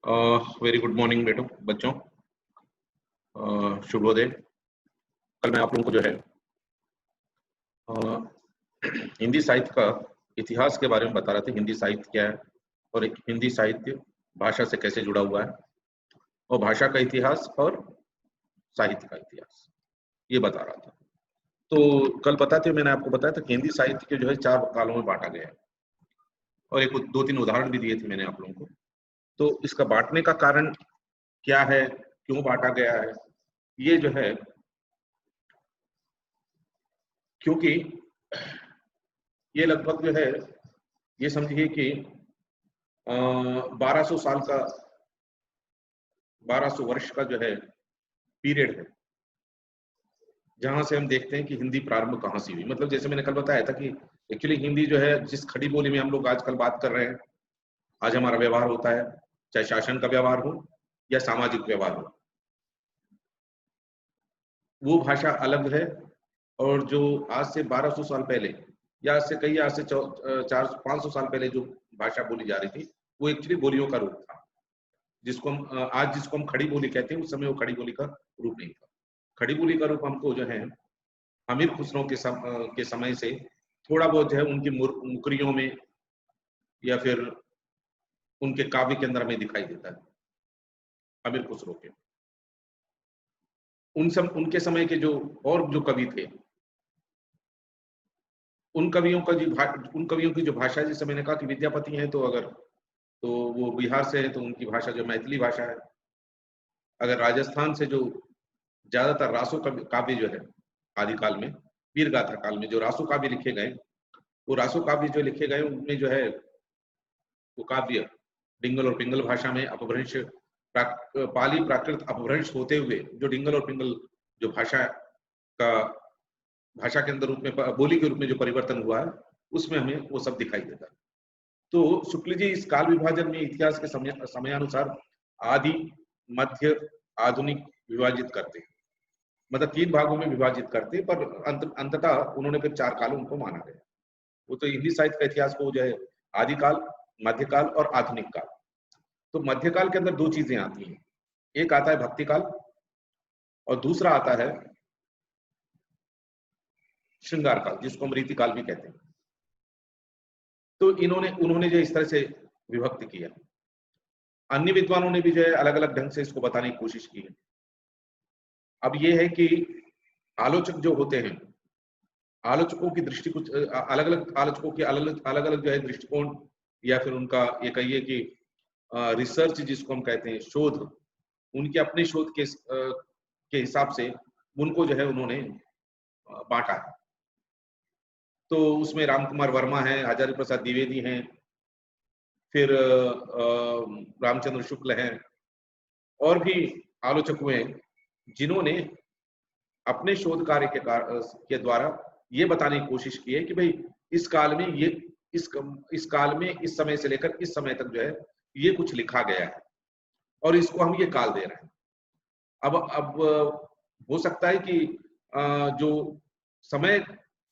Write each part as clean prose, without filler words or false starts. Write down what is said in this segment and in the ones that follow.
Very good morning बच्चों। शुभोदय। कल मैं आप लोगों को जो है हिंदी साहित्य का इतिहास के बारे में बता रहा था। हिंदी साहित्य क्या है और एक हिंदी साहित्य भाषा से कैसे जुड़ा हुआ है, और भाषा का इतिहास और साहित्य का इतिहास ये बता रहा था। तो कल बताते हुए मैंने आपको बताया था कि हिंदी साहित्य के जो है 4 कालों में बांटा गया है, और एक 2-3 उदाहरण भी दिए थे मैंने आप लोगों को। तो इसका बांटने का कारण क्या है, क्यों बांटा गया है, ये जो है क्योंकि ये लगभग जो है ये समझिए कि 1200 साल का 1200 वर्ष का जो है पीरियड है, जहां से हम देखते हैं कि हिंदी प्रारंभ कहां से हुई। मतलब जैसे मैंने कल बताया था कि एक्चुअली हिंदी जो है जिस खड़ी बोली में हम लोग आजकल बात कर रहे हैं, आज हमारा व्यवहार होता है, चाहे शासन का व्यवहार हो या सामाजिक व्यवहार हो, वो भाषा अलग है। और जो आज से 1200 साल पहले या आज से 400-500 साल पहले जो भाषा बोली जा रही थी, वो एक्चुअली बोलियों का रूप था, जिसको हम आज जिसको हम खड़ी बोली कहते हैं, उस समय वो खड़ी बोली का रूप नहीं था। खड़ी बोली का रूप हमको जो है अमीर खुसरो के समय से थोड़ा बहुत जो है उनकी मुकरियों में या फिर उनके काव्य के अंदर हमें दिखाई देता है। अमीर खुसरो के उनके समय के जो और जो कवि थे, उन कवियों की जो भाषा, जैसे मैंने कहा कि विद्यापति हैं तो वो बिहार से है, तो उनकी भाषा जो मैथिली भाषा है। अगर राजस्थान से जो ज्यादातर रासो काव्य जो है आदिकाल में, वीर गाथा काल में जो रासो काव्य लिखे गए, वो रासो काव्य जो लिखे गए उनमें जो है वो काव्य डिंगल और पिंगल भाषा में अपभ्रंश पाली प्राकृत अपभ्रंश होते हुए जो डिंगल और पिंगल जो भाषा के अंदर रूप में बोली के रूप में जो परिवर्तन हुआ है, उसमें हमें वो सब दिखाई देता है। तो शुक्ल जी इस काल विभाजन में इतिहास के समयानुसार आदि, मध्य, आधुनिक विभाजित करते हैं। मतलब 3 भागों में विभाजित करते हैं, पर अंततः उन्होंने फिर 4 कालों उनको माना गया। वो तो हिंदी साहित्य का इतिहास को जो है आदिकाल, मध्यकाल और आधुनिक काल। तो मध्यकाल के अंदर 2 चीजें आती हैं, एक आता है भक्ति काल और दूसरा आता है श्रृंगार काल, जिसको हम रीति काल भी कहते हैं। तो उन्होंने जो इस तरह से विभक्त किया, अन्य विद्वानों ने भी जो है अलग अलग ढंग से इसको बताने की कोशिश की है। अब ये है कि आलोचक जो होते हैं, आलोचकों की दृष्टि कुछ अलग अलग, आलोचकों के अलग अलग जो है दृष्टिकोण, या फिर उनका ये कहिए कि रिसर्च जिसको हम कहते हैं, शोध, उनके अपने शोध के हिसाब से उनको जो है उन्होंने बांटा है। तो उसमें राम कुमार वर्मा है, आचार्य प्रसाद द्विवेदी हैं, फिर रामचंद्र शुक्ल हैं, और भी आलोचक हुए जिन्होंने अपने शोध कार्य के द्वारा ये बताने की कोशिश की है कि भाई इस काल में इस काल में इस समय से लेकर इस समय तक जो है ये कुछ लिखा गया है, और इसको हम ये काल दे रहे हैं। अब हो सकता है कि जो समय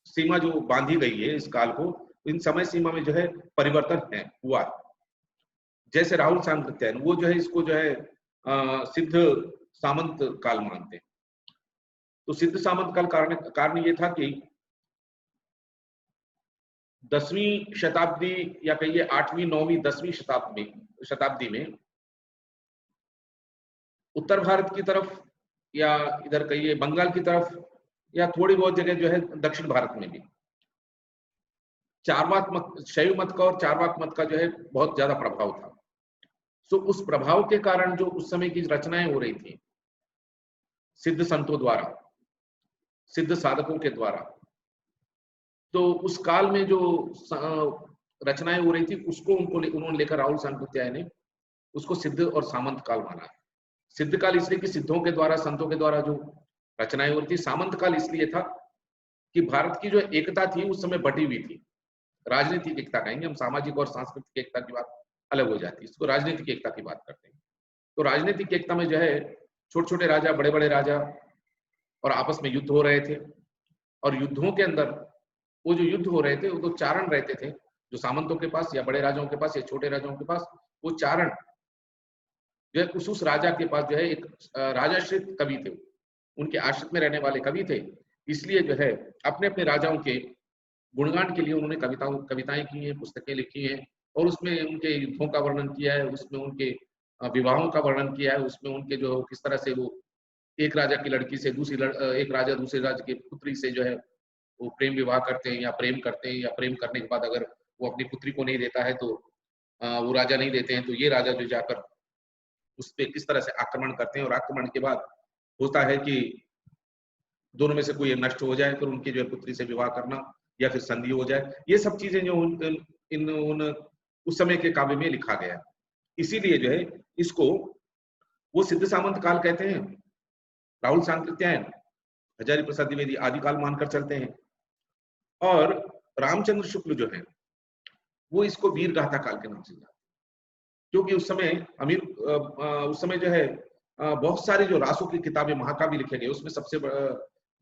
सीमा जो बांधी गई है इस काल को, इन समय सीमा में जो है परिवर्तन हुआ। जैसे राहुल सांकृत्यायन, वो जो है इसको जो है सिद्ध सामंत काल मानते हैं। तो सिद्ध सामंत काल कारण ये था कि 10वीं शताब्दी या कहिए 8वीं 9वीं 10वीं शताब्दी में उत्तर भारत की तरफ, या इधर कहिए बंगाल की तरफ, या थोड़ी बहुत जगह जो है दक्षिण भारत में भी चारवाक मत, शैव मत का और चारवाक मत का जो है बहुत ज्यादा प्रभाव था। तो उस प्रभाव के कारण जो उस समय की रचनाएं हो रही थी सिद्ध संतों द्वारा, सिद्ध साधकों के द्वारा, तो उस काल में जो रचनाएं हो रही थी उसको उन्होंने लेकर राहुल सांकृत्यायन ने उसको सिद्ध और सामंत काल माना है। सिद्ध काल इसलिए कि सिद्धों के द्वारा, संतों के द्वारा जो रचनाएं हो रही थी। सामंत काल इसलिए था कि भारत की जो एकता थी उस समय बटी हुई थी। राजनीतिक एकता कहेंगे हम, सामाजिक और सांस्कृतिक एकता की बात अलग हो जाती है, इसको राजनीतिक एकता की बात करते हैं। तो राजनीतिक एकता में जो है छोटे छोटे राजा, बड़े बड़े राजा, और आपस में युद्ध हो रहे थे, और युद्धों के अंदर वो जो युद्ध हो रहे थे वो तो चारण रहते थे, जो सामंतों के पास या बड़े राजाओं के पास या छोटे राजाओं के पास, वो चारण जो है उस राजा के पास जो है एक राजाश्रित कवि थे, उनके आश्रित में रहने वाले कवि थे। इसलिए जो है अपने अपने राजाओं के गुणगान के लिए उन्होंने कविताएं की हैं, पुस्तकें लिखी हैं, और उसमें उनके युद्धों का वर्णन किया है, उसमें उनके विवाहों का वर्णन किया है, उसमें उनके जो किस तरह से वो एक राजा की लड़की से एक राजा दूसरे राजा की पुत्री से जो है वो प्रेम विवाह करते हैं, या प्रेम करते हैं, या प्रेम करने के बाद अगर वो अपनी पुत्री को नहीं देता है तो वो राजा नहीं देते हैं, तो ये राजा जो जाकर उस पे किस तरह से आक्रमण करते हैं, और आक्रमण के बाद होता है कि दोनों में से कोई नष्ट हो जाए, फिर उनकी जो है पुत्री से विवाह करना या फिर संधि हो जाए। ये सब चीजें जो उन उस समय के काव्य में लिखा गया है। इसीलिए जो है इसको वो सिद्ध सामंत काल कहते हैं, राहुल सांकृत्यायन, हजारी प्रसाद द्विवेदी आदि काल मानकर चलते हैं। और रामचंद्र शुक्ल जो है वो इसको वीर गाथा काल के नाम से जानते हैं, क्योंकि उस समय जो है बहुत सारी जो रासों की किताबें महाकाव्य लिखे गए, उसमें सबसे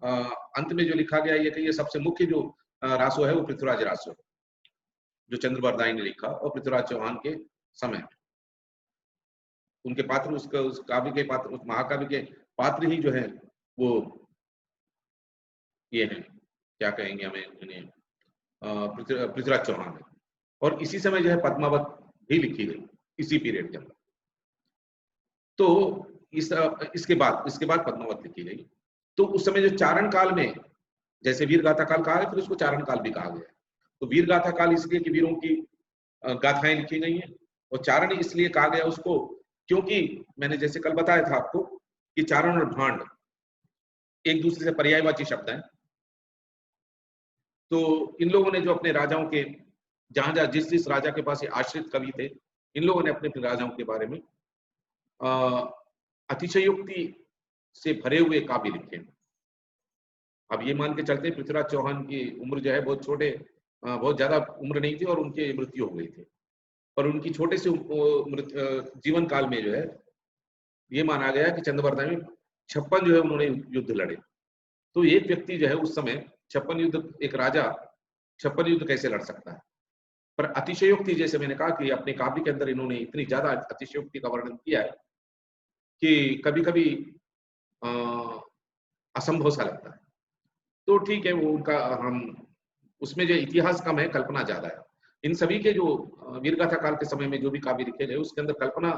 अंत में जो लिखा गया ये कहिए सबसे मुख्य जो रासो है वो पृथ्वीराज रासो, जो चंद्रबरदाई ने लिखा, और पृथ्वीराज चौहान के समय उनके पात्र उस काव्य के पात्र, उस महाकाव्य के पात्र ही जो है वो ये है, क्या कहेंगे हमें इन्हें, पृथ्वीराज चौहान है। और इसी समय जो है पद्मावत भी लिखी गई इसी पीरियड के अंदर। तो इसके बाद पद्मावत लिखी गई। तो उस समय जो चारण काल में, जैसे वीर गाथा काल कहा है, फिर उसको चारण काल भी कहा गया। तो वीर गाथा काल इसलिए कि वीरों की गाथाएं लिखी गई हैं, और चारण इसलिए कहा गया उसको क्योंकि मैंने जैसे कल बताया था आपको कि चारण और भांड एक दूसरे से पर्यायवाची शब्द हैं। तो इन लोगों ने जो अपने राजाओं के जहां जिस राजा के पास ये आश्रित कवि थे, इन लोगों ने अपने राजाओं के बारे में अतिशयोक्ति से भरे हुए काव्य लिखे। अब ये मान के चलते पृथ्वीराज चौहान की उम्र जो है बहुत बहुत ज्यादा उम्र नहीं थी, और उनकी मृत्यु हो गई थी। पर उनकी छोटे से जीवन काल में जो है ये माना गया कि चंद्रबरदाई में 56 जो है उन्होंने युद्ध लड़े। तो एक व्यक्ति जो है उस समय 56 युद्ध, एक राजा 56 युद्ध कैसे लड़ सकता है? पर अतिशयोक्ति, जैसे मैंने कहा कि अपने काव्य के अंदर इन्होंने इतनी ज्यादा अतिशयोक्ति का वर्णन किया है कि कभी कभी असंभव सा लगता है। तो ठीक है, वो उनका हम उसमें जो इतिहास कम है, कल्पना ज्यादा है। इन सभी के जो वीरगाथा काल के समय में जो भी काव्य लिखे गए उसके अंदर कल्पना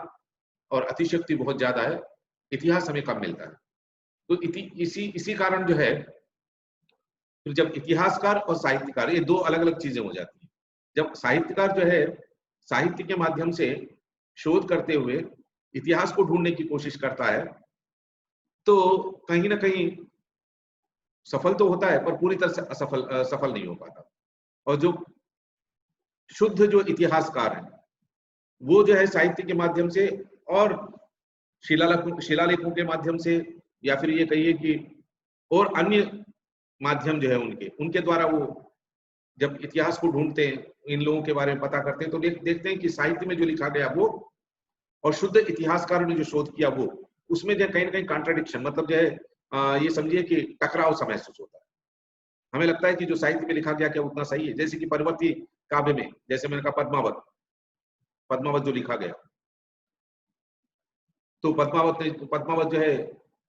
और अतिशयोक्ति बहुत ज्यादा है, इतिहास हमें कम मिलता है। तो इसी कारण जो है फिर जब इतिहासकार और साहित्यकार ये दो अलग अलग चीजें हो जाती हैं। जब साहित्यकार जो है साहित्य के माध्यम से शोध करते हुए इतिहास को ढूंढने की कोशिश करता है, तो कहीं ना कहीं सफल तो होता है पर पूरी तरह से सफल नहीं हो पाता। और जो शुद्ध जो इतिहासकार है वो जो है साहित्य के माध्यम से और शिलालेखों के माध्यम से, या फिर ये कहिए कि और अन्य माध्यम जो है उनके द्वारा वो जब इतिहास को ढूंढते हैं, इन लोगों के बारे में पता करते हैं, तो देखते हैं कि साहित्य में जो लिखा गया वो और शुद्ध इतिहासकारों ने जो शोध किया वो, उसमें जो कहीं ना कहीं कॉन्ट्रडिक्शन, मतलब जो है ये समझिए कि टकराव सा महसूस होता है। हमें लगता है कि जो साहित्य में लिखा गया क्या उतना सही है। जैसे कि परवर्ती काव्य में, जैसे मैंने कहा पद्मावत जो लिखा गया, तो पद्मावत जो है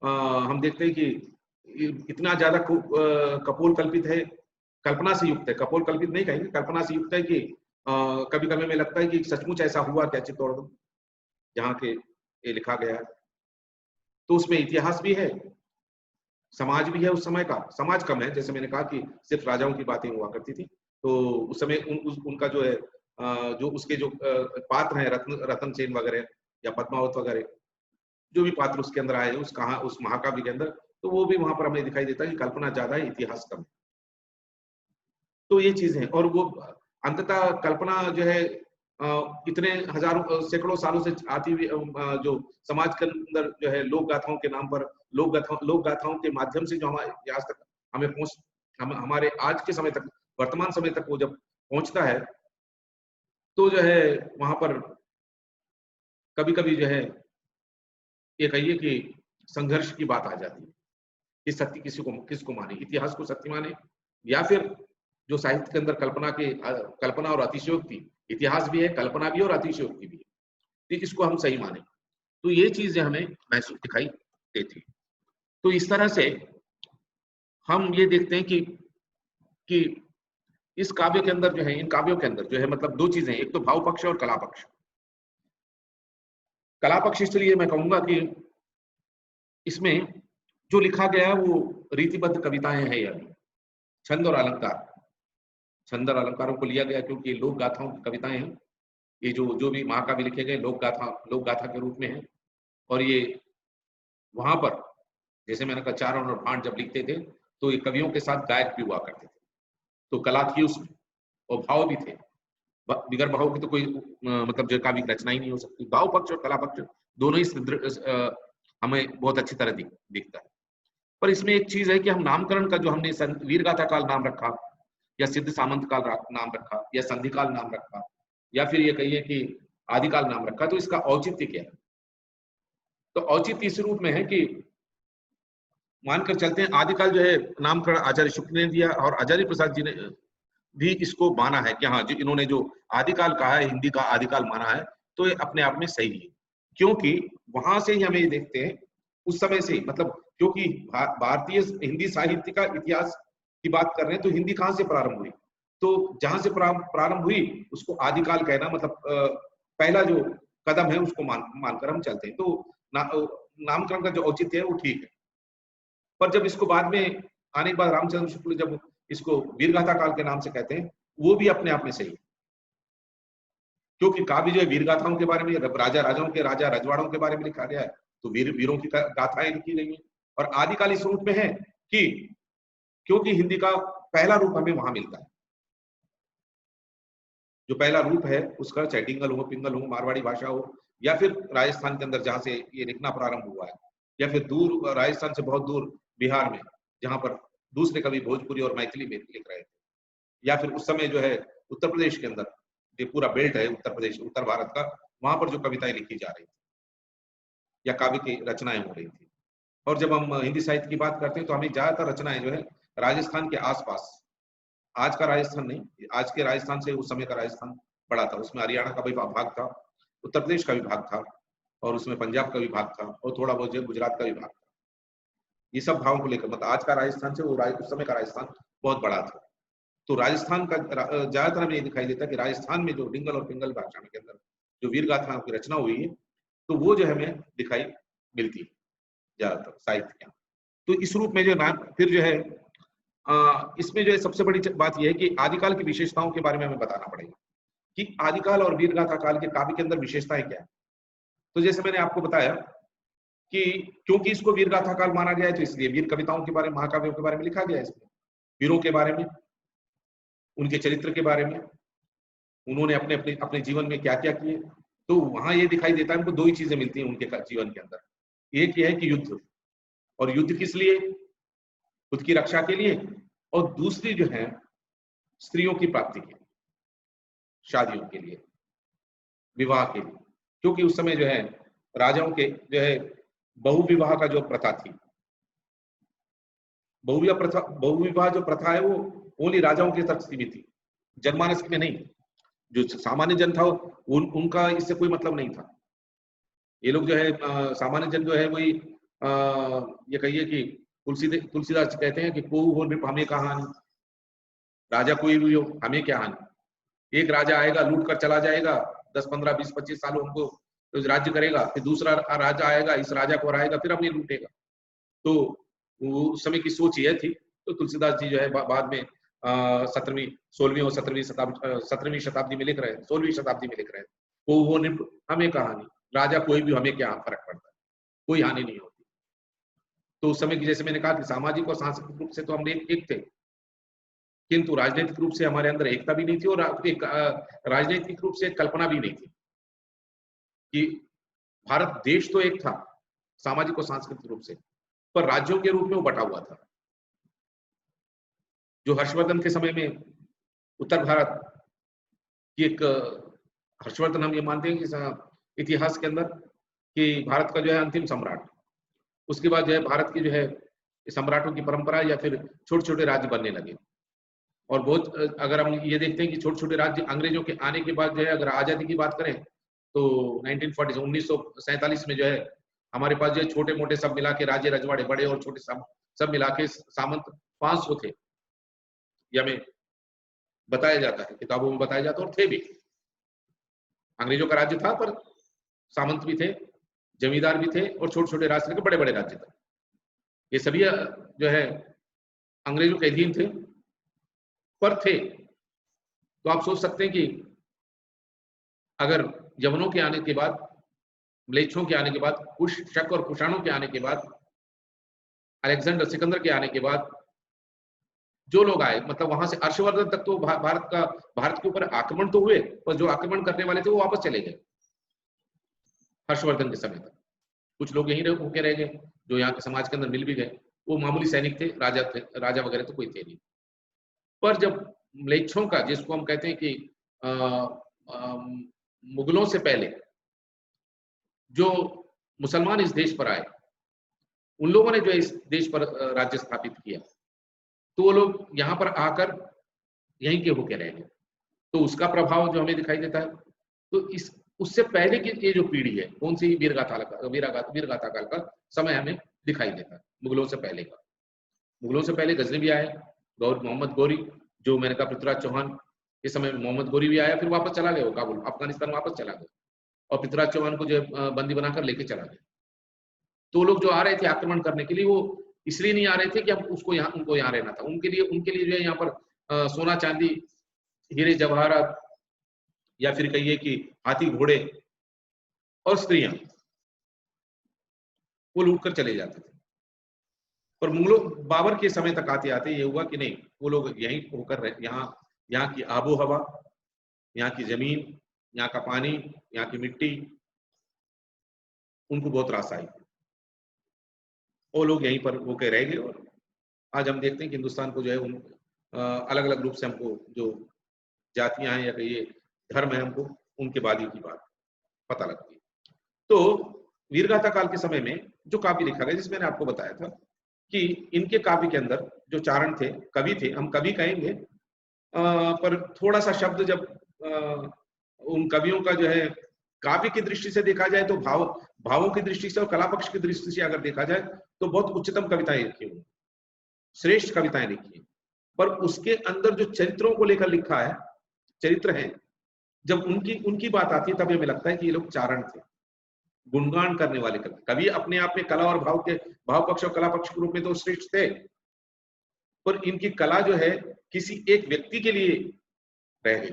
हम देखते हैं कि इतना ज्यादा कपोल कल्पित है, कल्पना से युक्त है। कपोल कल्पित नहीं कहेंगे, कल्पना से युक्त है कि कभी कभी में लगता है कि सचमुच ऐसा हुआ क्या चित्तौड़ जहाँ के ये लिखा गया है। तो उसमें इतिहास भी है, समाज भी है। उस समय का समाज कम है, जैसे मैंने कहा कि सिर्फ राजाओं की बातें हुआ करती थी। तो उस समय उनका जो है जो उसके जो पात्र हैं, रतन सेन वगैरह या पद्मावत वगैरह, जो भी पात्र उसके अंदर आए उस महाकाव्य के अंदर, तो वो भी वहां पर हमें दिखाई देता है कि कल्पना ज्यादा है, इतिहास कम है। तो ये चीज है। और वो अंततः कल्पना जो है इतने हजारों सैकड़ों सालों से आती हुई जो समाज के अंदर जो है लोक गाथाओं के नाम पर लोक गाथाओं के माध्यम से जो हमारे आज तक हमारे आज के समय तक, वर्तमान समय तक वो जब पहुंचता है, तो जो है वहां पर कभी कभी जो है ये कहिए कि संघर्ष की बात आ जाती है कि सत्य किसको माने, इतिहास को सत्य माने, या फिर जो साहित्य के अंदर कल्पना और अतिशयोक्ति, इतिहास भी है, कल्पना भी और अतिशयोक्ति भी है, तो इसको हम सही माने। तो ये चीजें हमें महसूस दिखाई देती। तो इस तरह से हम ये देखते हैं कि इस काव्य के अंदर जो है, इन काव्यों के अंदर जो है मतलब दो चीजें, एक तो भाव पक्ष और कला पक्ष। कला पक्ष इसलिए मैं कहूंगा कि इसमें जो लिखा गया है वो रीतिबद्ध कविताएं हैं या नहीं, छंद और अलंकार, छंद और अलंकारों को लिया गया क्योंकि लोक गाथाओं की कविताएं हैं। ये जो जो भी महाकाव्य लिखे गए लोक गाथा के रूप में है। और ये वहां पर जैसे मैंने कहा चारण और भांड जब लिखते थे तो ये कवियों के साथ गायक भी हुआ करते थे, तो कला थी उसमें और भाव भी थे। बिगर भाव की तो कोई मतलब जो काव्य रचना ही नहीं हो सकती। भाव पक्ष और कला पक्ष दोनों ही हमें बहुत अच्छी तरह दिखता है। पर इसमें एक चीज है कि हम नामकरण का जो हमने वीर गाथा काल नाम रखा या सिद्ध सामंत काल नाम रखा या संधि काल नाम रखा या फिर ये कहिए कि आदिकाल नाम रखा, तो इसका औचित्य क्या है? तो औचित्य इस रूप में है कि मानकर चलते हैं आदिकाल जो है नामकरण आचार्य शुक्ल ने दिया और आचार्य प्रसाद जी ने भी इसको माना है कि हाँ जी, इन्होंने जो आदिकाल कहा है, हिंदी का आदिकाल माना है, तो ये अपने आप में सही है। क्योंकि वहां से ही हमें देखते हैं उस समय से, मतलब क्योंकि भारतीय हिंदी साहित्य का इतिहास की बात कर रहे हैं तो हिंदी कहाँ से प्रारंभ हुई, तो जहां से प्रारंभ हुई उसको आदिकाल कहना मतलब पहला जो कदम है उसको मानकर हम चलते हैं। तो नामकरण का जो औचित्य है वो ठीक है। पर जब इसको बाद में आने के बाद रामचंद्र शुक्ल जब इसको वीरगाथा काल के नाम से कहते हैं, वो भी अपने आप में सही है। क्योंकि काव्य जो है वीरगाथाओं के बारे में, राजा राजाओं के, राजा रजवाड़ों के बारे में लिखा गया है, तो वीरों की गाथाएं लिखी गई हैं। और आदिकाल इस रूप में है कि क्योंकि हिंदी का पहला रूप हमें वहां मिलता है, जो पहला रूप है उसका चाहे डिंगल हो, पिंगल हो, मारवाड़ी भाषा हो, या फिर राजस्थान के अंदर जहां से ये लिखना प्रारंभ हुआ है, या फिर दूर राजस्थान से बहुत दूर बिहार में जहां पर दूसरे कवि भोजपुरी और मैथिली में लिख रहे थे, या फिर उस समय जो है उत्तर प्रदेश के अंदर ये पूरा बेल्ट है उत्तर प्रदेश, उत्तर भारत का, वहां पर जो कविताएं लिखी जा रही थी या काव्य की रचनाएं हो रही थी। और जब हम हिंदी साहित्य की बात करते हैं तो हमें ज्यादातर रचनाएं जो है राजस्थान के आसपास, आज का राजस्थान नहीं, आज के राजस्थान से उस समय का राजस्थान बड़ा था, उसमें हरियाणा का भी भाग था, उत्तर प्रदेश का भी भाग था, और उसमें पंजाब का भी भाग था, और थोड़ा बहुत जो गुजरात का भी भाग था। ये सब भावों को लेकर मतलब आज का राजस्थान से वो उस समय का राजस्थान बहुत बड़ा था। तो राजस्थान का ज्यादातर हमें ये दिखाई देता है कि राजस्थान में जो डिंगल और पिंगल भाषा के अंदर जो वीर गाथाओं की रचना हुई है, तो वो जो हमें दिखाई मिलती है ज्यादातर साहित्य के। तो इस रूप में जो नाम फिर जो है इसमें जो है सबसे बड़ी बात यह है कि आदिकाल की विशेषताओं के बारे में हमें बताना पड़ेगा कि आदिकाल और वीरगाथा काल के काव्य के अंदर विशेषताएं क्या है। तो जैसे मैंने आपको बताया कि क्योंकि इसको वीरगाथा काल माना गया है तो इसलिए वीर कविताओं के बारे में, महाकाव्यों के बारे में लिखा गया है। इसमें वीरों के बारे में, उनके चरित्र के बारे में, उन्होंने अपने अपने अपने जीवन में क्या क्या किए, तो वहां ये दिखाई देता है हमको दो ही चीजें मिलती हैं उनके जीवन के अंदर। एक ये है कि युद्ध, और युद्ध किस लिए, खुद की रक्षा के लिए, और दूसरी जो है स्त्रियों की प्राप्ति के लिए, शादियों के लिए, विवाह के लिए। क्योंकि उस समय जो है राजाओं के जो है बहुविवाह का जो प्रथा थी, बहुविवाह जो प्रथा है वो ओनली राजाओं के तक सीमित थी, जनमानस में नहीं। जो सामान्य जन था उनका इससे कोई मतलब नहीं था। ये लोग जो है सामान्य जन जो है वही ये कहिए कि तुलसीदास कहते हैं कि को हो नृप हमें क्या हानि, राजा कोई भी हो हमें क्या हानि। एक राजा आएगा लूट कर चला जाएगा, 10 15 20 25 साल हमको तो राज्य करेगा, फिर दूसरा राजा आएगा, इस राजा को हराएगा, फिर हमें लूटेगा। तो उस समय की सोच यह थी। तो तुलसीदास जी जो है बाद में 16वीं और 17वीं शताब्दी में लिख रहे हैं, 16वीं शताब्दी में लिख रहे हैं, वो नृप हमें कहानी, राजा कोई भी हमें क्या फर्क पड़ता है, कोई हानि नहीं होती। तो उस समय की जैसे मैंने कहा कि सामाजिक और सांस्कृतिक रूप से तो हम एक थे, किंतु राजनीतिक रूप से हमारे अंदर एकता भी नहीं थी, और राजनीतिक रूप से कल्पना भी नहीं थी कि भारत देश तो एक था सामाजिक और सांस्कृतिक रूप से, पर राज्यों के रूप में वो बटा हुआ था। जो हर्षवर्धन के समय में उत्तर भारत की एक, हर्षवर्धन हम ये मानते हैं कि इतिहास के अंदर कि भारत का जो है अंतिम सम्राट, उसके बाद जो है भारत की जो है सम्राटों की परंपरा या फिर छोटे छोटे राज्य बनने लगे। और बहुत अगर हम ये देखते हैं कि छोटे छोटे राज्य अंग्रेजों के आने के बाद जो है अगर आजादी की बात करें तो 1947 में जो है हमारे पास जो छोटे मोटे सब मिला के राज्य रजवाड़े, बड़े और छोटे सब मिला के सामंत 500 थे, ये हमें बताया जाता है, किताबों में बताया जाता है, और थे भी। अंग्रेजों का राज्य था पर सामंत भी थे, जमींदार भी थे, और छोटे छोटे राज्य के बड़े बड़े राज्य थे। ये सभी जो है अंग्रेजों के अधीन थे पर थे। तो आप सोच सकते हैं कि अगर यवनों के आने के बाद, म्लेच्छों के आने के बाद, कुश, शक और कुषाणों के आने के बाद, अलेक्जेंडर सिकंदर के आने के बाद जो लोग आए, मतलब वहां से हर्षवर्धन तक तो भारत के ऊपर आक्रमण तो हुए, पर जो आक्रमण करने वाले थे वो वापस चले गए हर्षवर्धन के समय तक। कुछ लोग यहीं होके रह गए, जो यहाँ के समाज के अंदर मिल भी गए। वो मामूली सैनिक थे, राजा वगैरह तो कोई थे नहीं। पर जब म्लेच्छों का, जिसको हम कहते हैं कि मुगलों से पहले जो मुसलमान इस देश पर आए, उन लोगों ने जो इस देश पर राज्य स्थापित किया, तो वो लोग यहाँ पर आकर यहीं के होके रह गए। तो उसका प्रभाव जो हमें दिखाई देता है। तो इस उससे पहले की ये जो पीढ़ी है, कौन सी, वीरगाथा काल का समय हमें दिखाई देता है, मुगलों से पहले का। मुगलों से पहले गजनवी आए, मोहम्मद गौरी, जो मैंने कहा पृथ्वीराज चौहान, इस समय मोहम्मद गौरी भी आया, फिर वापस चला गया वो काबुल, अफगानिस्तान वापस चला गया, और पृथ्वीराज चौहान को जो बंदी बनाकर लेके चला गया। तो लोग जो आ रहे थे आक्रमण करने के लिए, वो इसलिए नहीं आ रहे थे कि हम उनको यहाँ रहना था। उनके लिए जो है यहाँ पर सोना चांदी, हीरे जवाहरात, या फिर कहिए कि हाथी घोड़े और स्त्रियां, वो लूट कर चले जाते थे। पर मुगलों, बाबर के समय तक आते आते ये हुआ कि नहीं, वो लोग यहीं होकर यहाँ की आबो हवा, यहाँ की जमीन, यहाँ का पानी, यहाँ की मिट्टी उनको बहुत रास आई। वो लोग यहीं पर होकर रह गए, और आज हम देखते हैं कि हिंदुस्तान को जो है उन अलग अलग रूप से हमको जो जातियां हैं या कहिए धर्म है, हमको उनके बाद ही की बात पता लगती है। तो वीरगाथा काल के समय में जो काव्य लिखा गया, जिसमें मैंने आपको बताया था कि इनके काव्य के अंदर जो चारण थे, कवि थे, हम कवि कहेंगे, पर थोड़ा सा शब्द जब उन कवियों का जो है काव्य की दृष्टि से देखा जाए, तो भावों की दृष्टि से और कला पक्ष की दृष्टि से अगर देखा जाए, तो बहुत उच्चतम कविताएं लिखी हुई, श्रेष्ठ कविताएं लिखी है। पर उसके अंदर जो चरित्रों को लेकर लिखा है, चरित्र हैं, जब उनकी बात आती है, तब हमें लगता है कि ये लोग चारण थे, गुणगान करने वाले कवि। अपने आप में कला और भाव पक्ष और कला पक्ष के रूप में तो श्रेष्ठ थे, पर इनकी कला जो है किसी एक व्यक्ति के लिए रह गई,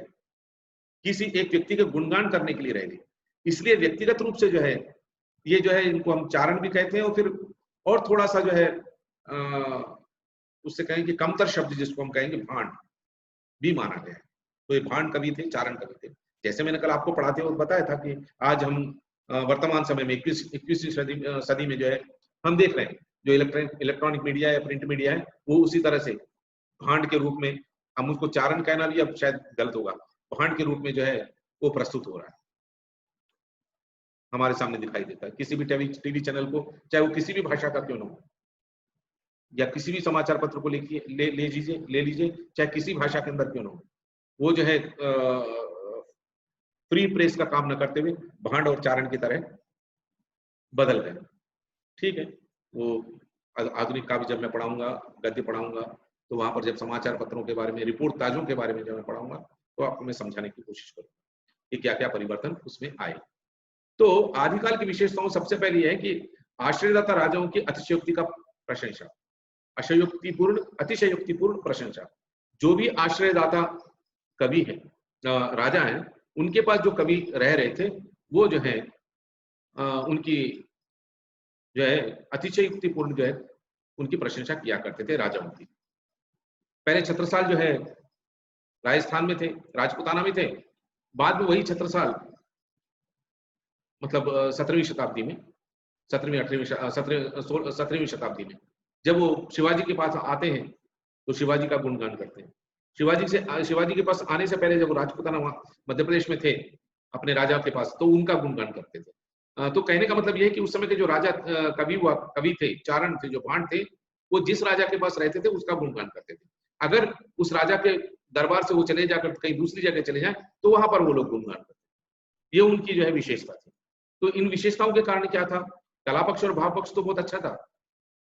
किसी एक व्यक्ति के गुणगान करने के लिए रह गई। इसलिए व्यक्तिगत रूप से जो है ये जो है, इनको हम चारण भी कहते हैं, और फिर और थोड़ा सा जो है उससे कहेंगे कमतर शब्द, जिसको हम कहेंगे भांड, भी माना गया है। तो ये भांड कवि थे, चारण कवि थे। जैसे मैंने कल आपको पढ़ाते हुए बताया था कि आज हम वर्तमान समय में 21वीं सदी में जो है हम देख रहे हैं, जो इलेक्ट्रॉनिक मीडिया या प्रिंट मीडिया है, वो उसी तरह से भांड के रूप में, हम उसको चारण कहना भी अब शायद गलत होगा, भांड के रूप में जो है वो प्रस्तुत हो रहा है, हमारे सामने दिखाई देता है। किसी भी टीवी चैनल को, चाहे वो किसी भी भाषा का क्यों ना हो, या किसी भी समाचार पत्र को ले लीजिए, चाहे किसी भाषा के अंदर क्यों ना हो, वो जो है फ्री प्रेस का काम न करते हुए भांड और चारण की तरह बदल गए। ठीक है, वो आधुनिक काव्य जब मैं पढ़ाऊंगा, गद्य पढ़ाऊंगा, तो वहां पर जब समाचार पत्रों के बारे में, रिपोर्ट ताजों के बारे में जब मैं पढ़ाऊंगा, तो आपको मैं समझाने की कोशिश करूंगा कि क्या क्या परिवर्तन उसमें आए। तो आदिकाल की विशेषताओं सबसे पहले यह है कि आश्रयदाता राजाओं की अतिशयोक्ति का प्रशंसा, अतिशयोक्तिपूर्ण प्रशंसा। जो भी आश्रयदाता कवि है, राजा हैं, उनके पास जो कवि रह रहे थे, वो जो है उनकी जो है अतिशयोक्तिपूर्ण जो है उनकी प्रशंसा किया करते थे राजाओं की। पहले छत्रसाल जो है राजस्थान में थे, राजपुताना में थे। बाद में वही छत्रसाल, मतलब 17वीं शताब्दी में, 17वीं शताब्दी में जब वो शिवाजी के पास आते हैं, तो शिवाजी का गुणगान करते हैं। शिवाजी के पास आने से पहले जब वो राजपुताना मध्य प्रदेश में थे अपने राजा के पास, तो उनका गुणगान करते थे। तो कहने का मतलब ये है कि उस समय के जो राजा कवि थे, चारण थे, जो भांड थे, वो जिस राजा के पास रहते थे उसका गुणगान करते थे। अगर उस राजा के दरबार से वो चले जाकर कहीं दूसरी जगह चले जाएं, तो वहां पर वो लोग गुणगान करते थे। ये उनकी जो है विशेषता थी। तो इन विशेषताओं के कारण क्या था, कला पक्ष और भाव पक्ष तो बहुत अच्छा था,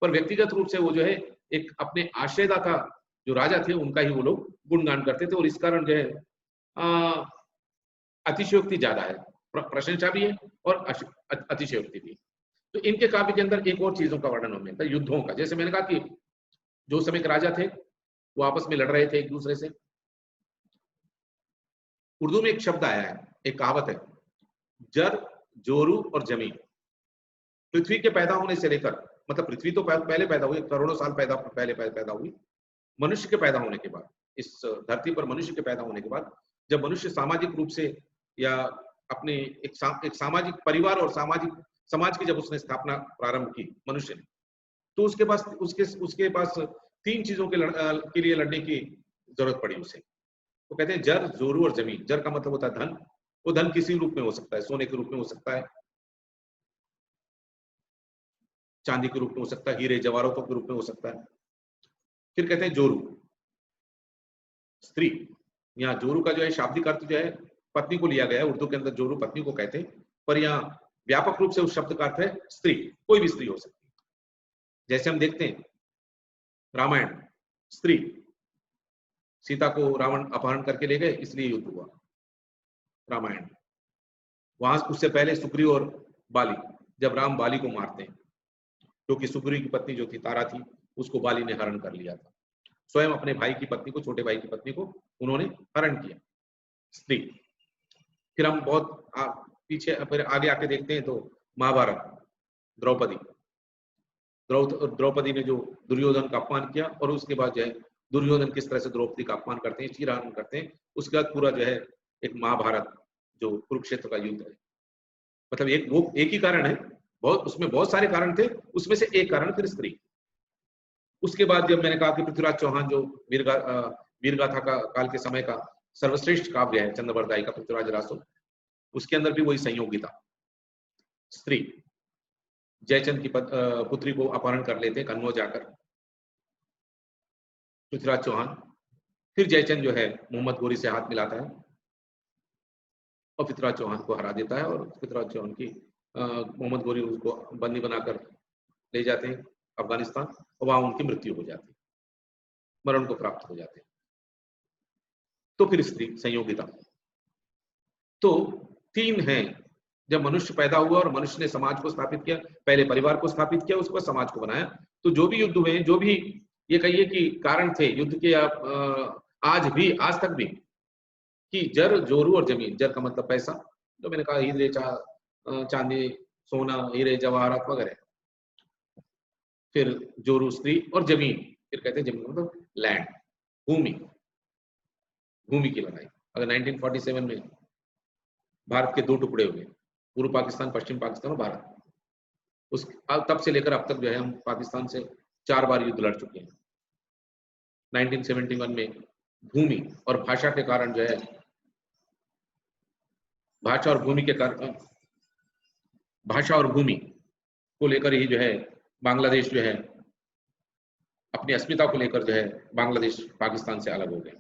पर व्यक्तिगत रूप से वो जो है एक अपने आश्रयदाता जो राजा थे उनका ही वो लोग गुणगान करते थे, और इस कारण जो है अतिशयोक्ति ज्यादा है, प्रशंसा भी है और अतिशयोक्ति भी है। तो इनके काव्य के अंदर एक और चीजों का वर्णन हमें मिलता है, युद्धों का। जैसे मैंने कहा कि जो समय के राजा थे वो आपस में लड़ रहे थे एक दूसरे से। उर्दू में एक शब्द आया है, एक कहावत है, जर, जोरू और जमीन। पृथ्वी के पैदा होने से लेकर, मतलब पृथ्वी तो पहले पैदा हुई, करोड़ों साल पहले पैदा हुई, मनुष्य के पैदा होने के बाद, इस धरती पर मनुष्य के पैदा होने के बाद, जब मनुष्य सामाजिक रूप से या अपने एक सामाजिक परिवार और सामाजिक समाज की जब उसने स्थापना प्रारंभ की मनुष्य ने, तो उसके पास तीन चीजों के लिए लड़ने की जरूरत पड़ी उसे। तो कहते हैं जर, जोरू और जमीन। जर का मतलब होता है धन। वो धन किसी रूप में हो सकता है, सोने के रूप में हो सकता है, चांदी के रूप में हो सकता है, हीरे जवाहरातों के रूप में हो सकता है। फिर कहते हैं जोरू, स्त्री। यहाँ जोरू का जो है शाब्दिक अर्थ जो है पत्नी को लिया गया है, उर्दू के अंदर जोरू पत्नी को कहते हैं, पर यहाँ व्यापक रूप से उस शब्द का अर्थ है स्त्री, कोई भी स्त्री हो सकती है। जैसे हम देखते हैं रामायण, स्त्री, सीता को रावण अपहरण करके ले गए इसलिए युद्ध हुआ रामायण। वहां उससे पहले सुग्रीव और बाली, जब राम बाली को मारते हैं, क्योंकि सुग्रीव की पत्नी जो थी तारा थी, उसको बाली ने हरण कर लिया था। स्वयं अपने भाई की पत्नी को, छोटे भाई की पत्नी को उन्होंने हरण किया, स्त्री। फिर हम बहुत पीछे फिर आगे आके देखते हैं तो महाभारत, द्रौपदी ने जो दुर्योधन का अपमान किया, और उसके बाद जो है दुर्योधन किस तरह से द्रौपदी का अपमान करते हैं, चीरहरण करते हैं। उसके बाद पूरा जो है एक महाभारत जो कुरुक्षेत्र का युद्ध है, मतलब एक ही कारण है, उसमें बहुत सारे कारण थे, उसमें से एक कारण फिर स्त्री। उसके बाद जब मैंने कहा कि पृथ्वीराज चौहान जो वीरगाथा का काल के समय का सर्वश्रेष्ठ काव्य है चंद्रबरदाई का पृथ्वीराज रासो, उसके अंदर भी वही संयोगी था, स्त्री। जयचंद की पुत्री को अपहरण कर लेते कन्नौज जाकर पृथ्वीराज चौहान। फिर जयचंद जो है मोहम्मद गोरी से हाथ मिलाता है और पृथ्वीराज चौहान को हरा देता है, और पृथ्वीराज चौहान की मोहम्मद गोरी उसको बंदी बनाकर ले जाते हैं अफगानिस्तान, और वहां उनकी मृत्यु हो जाती है, मरण को प्राप्त हो जाते हैं। तो फिर स्त्री, संयोगिता। तो तीन हैं, जब मनुष्य पैदा हुआ और मनुष्य ने समाज को स्थापित किया, पहले परिवार को स्थापित किया, उसके बाद समाज को बनाया। तो जो भी युद्ध हुए, जो भी ये कहिए कि कारण थे युद्ध के, आज तक भी, कि जर, जोरू और जमीन। जर का मतलब पैसा, जो मैंने कहा हीरे, चांदी, सोना, हीरे जवाहरात वगैरह। फिर जोरू स्त्री, और जमीन, फिर कहते हैं जमीन मतलब लैंड, भूमि की लड़ाई। अगर 1947 में भारत के दो टुकड़े हुए, पूर्व पाकिस्तान, पश्चिम पाकिस्तान और भारत, उस तब से लेकर अब तक जो है हम पाकिस्तान से 4 बार युद्ध लड़ चुके हैं। 1971 में भूमि और भाषा के कारण जो है, भाषा और भूमि को लेकर ही जो है बांग्लादेश जो है अपनी अस्मिता को लेकर जो है बांग्लादेश पाकिस्तान से अलग हो गया।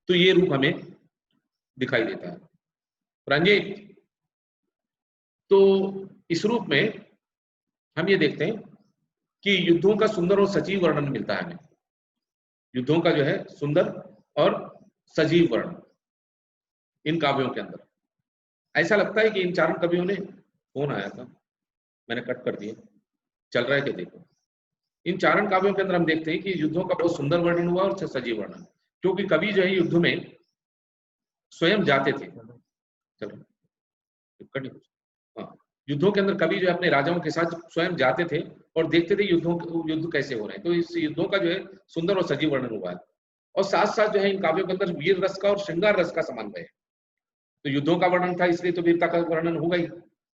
तो ये रूप हमें दिखाई देता है रंजीत। तो इस रूप में हम ये देखते हैं कि युद्धों का सुंदर और सजीव वर्णन मिलता है हमें, युद्धों का जो है सुंदर और सजीव वर्णन इन काव्यों के अंदर। ऐसा लगता है कि इन चारण कवियों ने, फोन आया था मैंने कट कर दिया, चल रहा है क्या देखो। इन चारण काव्यों के अंदर हम देखते हैं कि युद्धों का बहुत सुंदर वर्णन हुआ और सजीव वर्णन, क्योंकि कवि जो है युद्ध में स्वयं जाते थे। चलो हाँ, युद्धों के अंदर कवि जो है अपने राजाओं के साथ स्वयं जाते थे और देखते थे युद्ध कैसे हो रहे हैं। तो इस युद्धों का जो है सुंदर और सजीव वर्णन हुआ है, और साथ साथ जो है इन काव्यों के अंदर वीर रस का और श्रृंगार रस का समन्वय है। तो युद्धों का वर्णन था, इसलिए तो वीरता का वर्णन होगा ही,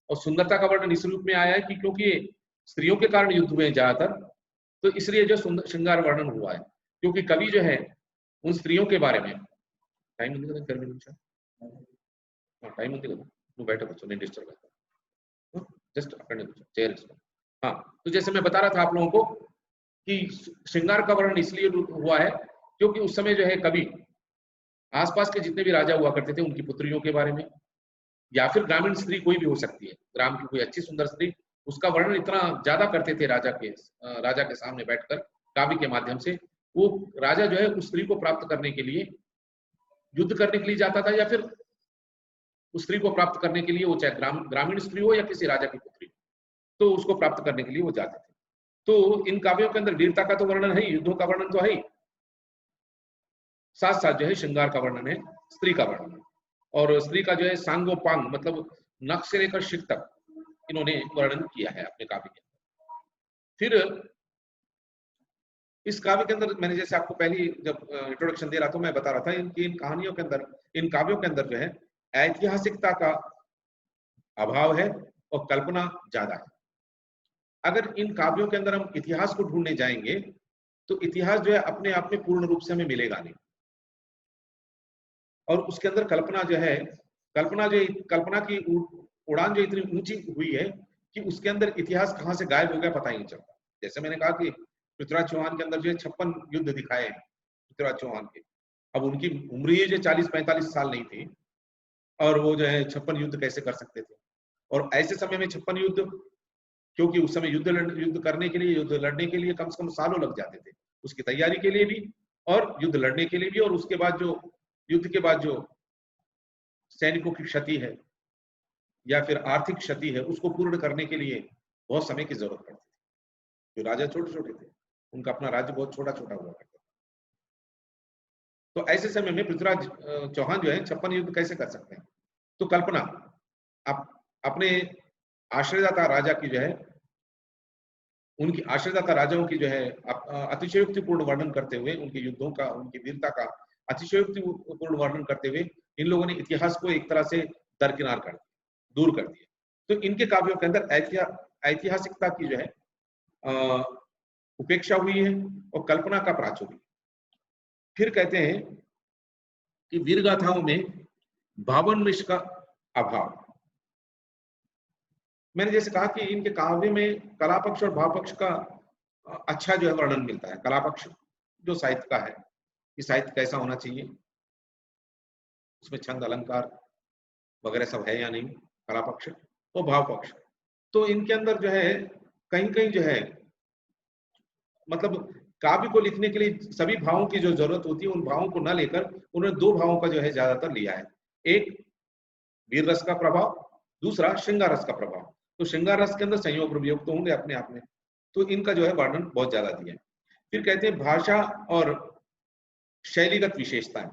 और सुंदरता का वर्णन इस रूप में आया है कि क्योंकि स्त्रियों के कारण युद्ध हुए ज्यादातर, तो इसलिए जो श्रृंगार वर्णन हुआ है, क्योंकि कवि जो है उन स्त्रियों के बारे में टाइम बैठो बच्चों, नहीं डिस्टर्ब करता, जस्ट चेयर। हाँ, तो जैसे मैं बता रहा था आप लोगों को कि श्रृंगार का वर्णन इसलिए हुआ है क्योंकि उस समय जो है कवि आसपास के जितने भी राजा हुआ करते थे उनकी पुत्रियों के बारे में, या फिर ग्रामीण स्त्री कोई भी हो सकती है, ग्राम की कोई अच्छी सुंदर स्त्री, उसका वर्णन इतना ज्यादा करते थे राजा के सामने बैठकर काव्य के माध्यम से। वो राजा जो है उस स्त्री को प्राप्त करने के लिए युद्ध करने के लिए जाता था, या फिर उस स्त्री को प्राप्त करने के लिए वो चाहे ग्रामीण स्त्री हो या किसी राजा की पुत्री हो, तो उसको प्राप्त करने के लिए वो जाते थे। तो इन काव्यों के अंदर वीरता का तो वर्णन है, युद्धों का वर्णन तो है ही, साथ साथ जो है श्रृंगार का वर्णन है, स्त्री का वर्णन है। और स्त्री का जो है सांगोपांग मतलब नख से लेकर शिर तक इन्होंने वर्णन किया है अपने काव्य के अंदर। फिर इस काव्य के अंदर मैंने जैसे आपको पहली जब इंट्रोडक्शन दे रहा था मैं बता रहा था इनकी इन कहानियों के अंदर, इन काव्यों के अंदर जो है ऐतिहासिकता का अभाव है और कल्पना ज्यादा है। अगर इन काव्यों के अंदर हम इतिहास को ढूंढने जाएंगे तो इतिहास जो है अपने आप में पूर्ण रूप से हमें मिलेगा नहीं, और उसके अंदर कल्पना जो है, कल्पना की उड़ान जो इतनी ऊंची हुई है कि उसके अंदर इतिहास कहां से गायब हो गया पता ही नहीं चलता। जैसे मैंने कहा कि पृथ्वीराज चौहान के अंदर जो है 56 युद्ध दिखाए हैं पृथ्वीराज चौहान के, अब उनकी उम्र ही जो 40-45 साल नहीं थी, और वो जो है 56 युद्ध कैसे कर सकते थे। और ऐसे समय में 56 युद्ध, क्योंकि उस समय युद्ध करने के लिए, युद्ध लड़ने के लिए कम से कम सालों लग जाते थे, उसकी तैयारी के लिए भी और युद्ध लड़ने के लिए भी, और उसके बाद जो युद्ध के बाद जो सैनिकों की क्षति है या फिर आर्थिक क्षति है उसको पूर्ण करने के लिए बहुत समय की जरूरत पड़ती थी। जो राजा छोटे छोटे थे उनका अपना राज्य बहुत छोटा छोटा हुआ करता था, तो ऐसे समय में पृथ्वीराज चौहान जो है 56 युद्ध कैसे कर सकते हैं। तो कल्पना आप अपने आश्रयदाता राजा की जो है, उनकी आश्रयदाता राजाओं की जो है अतिशयोक्तिपूर्ण वर्णन करते हुए, उनके युद्धों का, उनकी वीरता का अतिशयोक्तिपूर्ण वर्णन करते हुए इन लोगों ने इतिहास को एक तरह से दरकिनार कर दिया, दूर कर दिया। तो इनके काव्यों के अंदर ऐतिहासिकता की जो है उपेक्षा हुई है और कल्पना का प्राचुर्य। फिर कहते हैं कि वीर गाथाओं में भावान्वेष का अभाव। मैंने जैसे कहा कि इनके काव्य में कला पक्ष और भाव पक्ष का अच्छा जो है वर्णन मिलता है। कला पक्ष जो साहित्य का है कि साहित्य कैसा होना चाहिए, उसमें छंद अलंकार वगैरह सब है या नहीं, कला पक्ष। और भाव पक्ष तो इनके अंदर जो है कहीं कहीं जो है मतलब काव्य को लिखने के लिए सभी भावों की जो जरूरत होती है उन भावों को न लेकर उन्होंने दो भावों का जो है ज्यादातर लिया है, एक वीर रस का प्रभाव, दूसरा श्रृंगार रस का प्रभाव। तो श्रृंगार रस के अंदर संयोग और वियोग तो होंगे अपने आप में, तो इनका जो है वर्णन बहुत ज्यादा दिया है। फिर कहते हैं भाषा और शैलीगत विशेषताएं।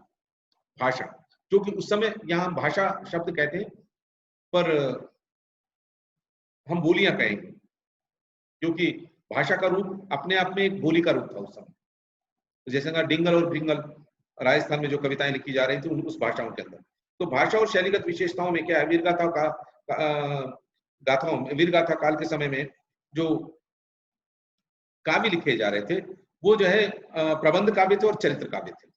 भाषा, क्योंकि उस समय यहाँ भाषा शब्द कहते हैं पर हम बोलियां कहेंगे, क्योंकि भाषा का रूप अपने आप में एक बोली का रूप था उस समय। तो जैसे कहा डिंगल और भिंगल राजस्थान में जो कविताएं लिखी जा रही थी उस भाषाओं के अंदर। तो भाषा और शैलीगत विशेषताओं में क्या है, वीर गाथा काल के समय में जो काव्य लिखे जा रहे थे वो जो है प्रबंध काव्य थे और चरित्र काव्य थे,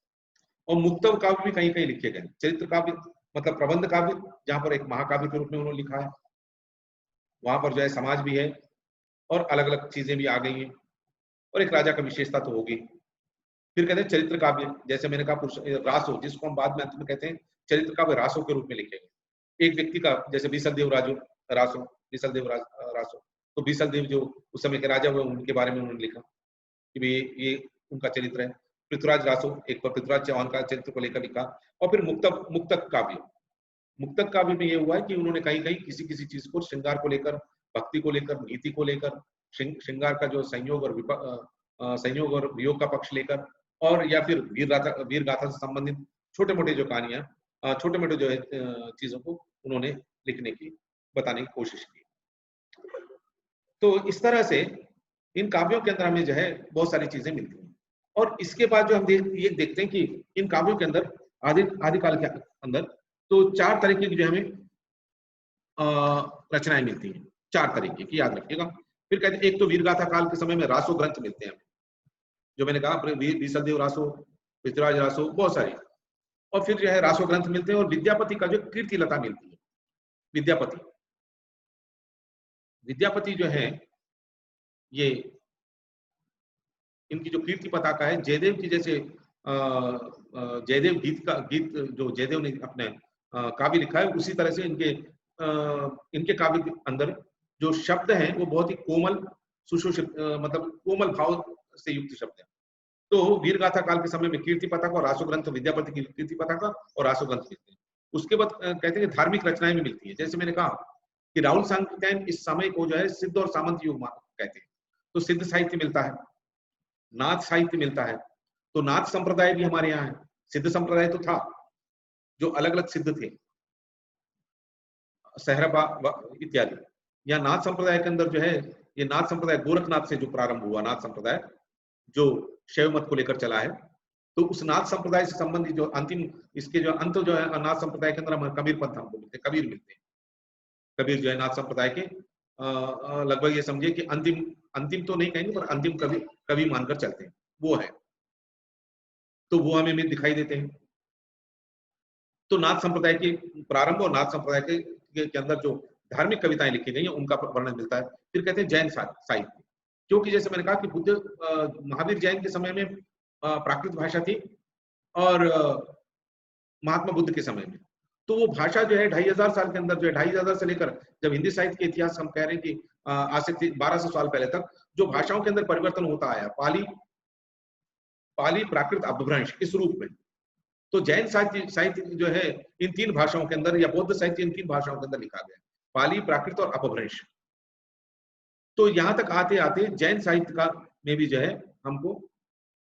और मुक्तव काव्य भी कहीं कहीं लिखे गए। चरित्र काव्य मतलब प्रबंध काव्य जहां पर एक महाकाव्य के रूप में उन्होंने लिखा है, वहां पर जो है समाज भी है और अलग अलग चीजें भी आ गई हैं, और एक राजा का विशेषता तो होगी। फिर कहते हैं चरित्र काव्य, जैसे मैंने कहा रासो, जिसको हम बाद में अंत में कहते हैं चरित्र काव्य, रासो के रूप में लिखेंगे। एक व्यक्ति का, जैसे बीसल देव रासो, रासो, तो बीसल देव जो उस समय के राजा हुए उनके बारे में उन्होंने लिखा कि भाई ये उनका चरित्र है। पृथ्वीराज रासो एक पर पृथ्वीराज चौहान का चरित्र को लेकर लिखा। और फिर मुक्तक काव्य में ये हुआ है कि उन्होंने कहीं कहीं किसी किसी चीज को, श्रृंगार को लेकर, भक्ति को लेकर, नीति को लेकर, श्रृंगार का जो संयोग और वियोग का पक्ष लेकर, और या फिर वीर गाथा से संबंधित छोटे मोटे जो कहानियां, छोटे मोटे जो है चीजों को उन्होंने लिखने की, बताने की कोशिश की। तो इस तरह से इन काव्यों के अंदर हमें जो है बहुत सारी चीजें मिलती हैं। और इसके बाद जो हम ये देखते हैं कि इन काव्यों के अंदर आदिकाल के अंदर तो 4 तरीके की जो हमें रचनाएं मिलती हैं, 4 तरीके की, याद रखिएगा। फिर कहते हैं एक तो वीरगाथा काल के समय में रासो ग्रंथ मिलते हैं, जो मैंने कहा बीसलदेव रासो, पृथ्वीराज रासो, बहुत सारी। और फिर जो है रासो ग्रंथ मिलते हैं, और विद्यापति का जो कीर्ति लता मिलती है। विद्यापति जो है ये इनकी जो कीर्ति पताका है, जयदेव की जैसे जयदेव गीत जो जयदेव ने अपने काव्य लिखा है, उसी तरह से इनके काव्य के अंदर जो शब्द हैं वो बहुत ही कोमल, सुशोषित, मतलब कोमल भाव से युक्त शब्द है। तो वीर गाथा काल के समय में कीर्ति पताका और आशु ग्रंथ विद्यापति की कीर्ति पताका और आशु ग्रंथ मिलते हैं। उसके बाद कहते हैं कि धार्मिक रचनाएं भी मिलती है। जैसे मैंने कहा कि राहुल सांकृत्यायन इस समय को जो है सिद्ध और सामंत युग कहते हैं। तो सिद्ध साहित्य मिलता है, नाथ साहित्य मिलता है। तो नाथ संप्रदाय भी हमारे यहाँ है। सिद्ध संप्रदाय तो था, जो अलग अलग सिद्ध थे, सहरबा इत्यादि। या नाथ संप्रदाय के अंदर जो है, ये नाथ संप्रदाय गोरखनाथ से जो प्रारंभ हुआ, नाथ संप्रदाय जो शैव मत को लेकर चला है, तो उस नाथ संप्रदाय से संबंधित जो अंतिम, इसके जो अंत जो है नाथ संप्रदाय के अंदर हम कबीर पंथ हमको मिलते हैं, कबीर मिलते हैं। कबीर जो है नाथ संप्रदाय के लगभग ये समझिए कि अंतिम तो नहीं कहेंगे, पर अंतिम कवि मानकर चलते हैं, वो है। तो वो हमें दिखाई देते हैं। तो नाथ संप्रदाय के प्रारंभ और नाथ संप्रदाय के अंदर जो धार्मिक कविताएं लिखी गई हैं उनका वर्णन मिलता है। फिर कहते हैं जैन साहित्य, क्योंकि जैसे मैंने कहा कि बुद्ध महावीर जैन के समय में प्राकृत भाषा थी, और महात्मा बुद्ध के समय में तो वो भाषा जो है 2500 साल के अंदर जो है 2500 से लेकर, जब हिंदी साहित्य के इतिहास हम कह रहे हैं कि आज से 1200 साल पहले तक जो भाषाओं के अंदर परिवर्तन होता आया, पाली प्राकृत अपभ्रंश इस रूप में। तो जैन साहित्य जो है इन 3 भाषाओं के अंदर, या बौद्ध साहित्य इन 3 भाषाओं के अंदर लिखा गया, पाली, प्राकृत और अपभ्रंश। तो यहाँ तक आते आते जैन साहित्य का में भी जो है हमको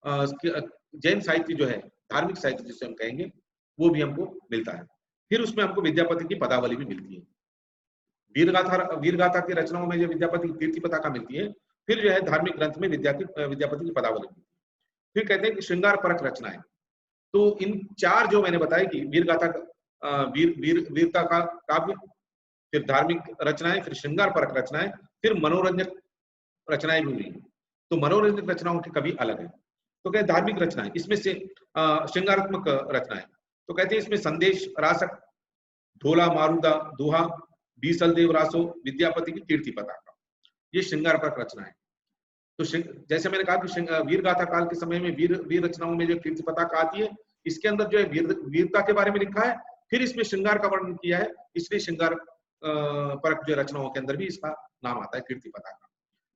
जैन साहित्य जो है, धार्मिक साहित्य जिसे हम कहेंगे, वो भी हमको मिलता है। फिर उसमें हमको विद्यापति की पदावली भी मिलती है। वीरगाथा की रचनाओं में जो विद्यापति की कीर्ति पताका मिलती है। फिर जो है धार्मिक ग्रंथ में विद्यापति की पदावली मिलती है। फिर कहते हैं कि श्रृंगार परक रचनाएं। तो इन 4 जो मैंने बताया कि वीरता का काव्य, फिर धार्मिक रचनाएं, फिर श्रृंगार परक रचनाएं, फिर मनोरंजक रचनाएं भी हुई। तो मनोरंजक रचनाओं के कवि अलग है। तो कहते धार्मिक रचनाएं, इसमें से श्रृंगारात्मक रचनाएं, तो कहते हैं इसमें संदेश रासक, ढोला मारूदा दोहा, बीसल देव रासो, विद्यापति की कीर्ति पताका, ये श्रृंगार परक रचनाएं। तो जैसे मैंने कहा कि वीर गाथा काल के समय में वीर रचनाओं में जो कीर्ति पताका आती है, इसके अंदर जो है वीरता के बारे में लिखा है। फिर इसमें श्रृंगार का वर्णन किया है, इसलिए श्रृंगार परक जो रचनाओं के अंदर भी इसका नाम आता है कीर्ति पताका।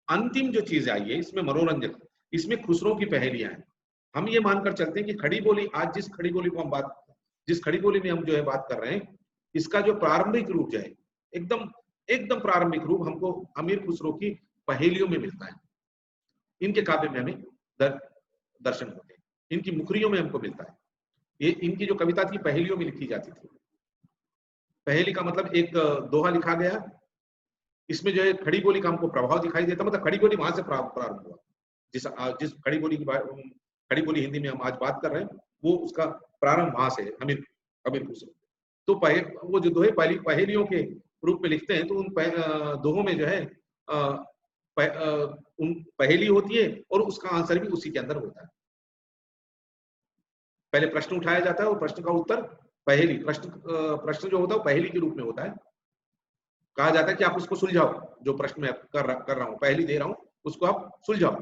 अंतिम जो चीज आई है इसमें मनोरंजक, इसमें खुसरो की पहेलियां हैं। हम ये मानकर चलते हैं कि खड़ी बोली, आज जिस खड़ी बोली को हम जिस खड़ी बोली में हम जो है बात कर रहे हैं, इसका जो प्रारंभिक रूप जो है, एकदम प्रारंभिक रूप हमको अमीर खुसरो की पहेलियों में मिलता है। इनके काव्य में हमें दर्शन होते हैं, इनकी मुखरियों में हमको मिलता है। ये इनकी जो कविता थी पहेलियों में लिखी जाती थी। पहेली का मतलब एक दोहा लिखा गया, इसमें जो है खड़ी बोली का हमको प्रभाव दिखाई देता, मतलब खड़ी बोली वहां से प्रारंभ हुआ। जिस खड़ी बोली हिंदी में हम आज बात कर रहे हैं, वो उसका प्रारंभ वहां से अमीर खुसरो। तो वो जो दोहे पहेलियों के रूप में लिखते हैं, तो उन दोहों में जो है उन पहेली होती है और उसका आंसर भी उसी के अंदर होता है। पहले प्रश्न उठाया जाता है और प्रश्न का उत्तर पहेली, प्रश्न जो होता है वो पहेली के रूप में होता है। कहा जाता है कि आप उसको सुलझाओ, जो प्रश्न मैं कर रहा हूँ, पहेली दे रहा हूँ, उसको आप सुलझाओ।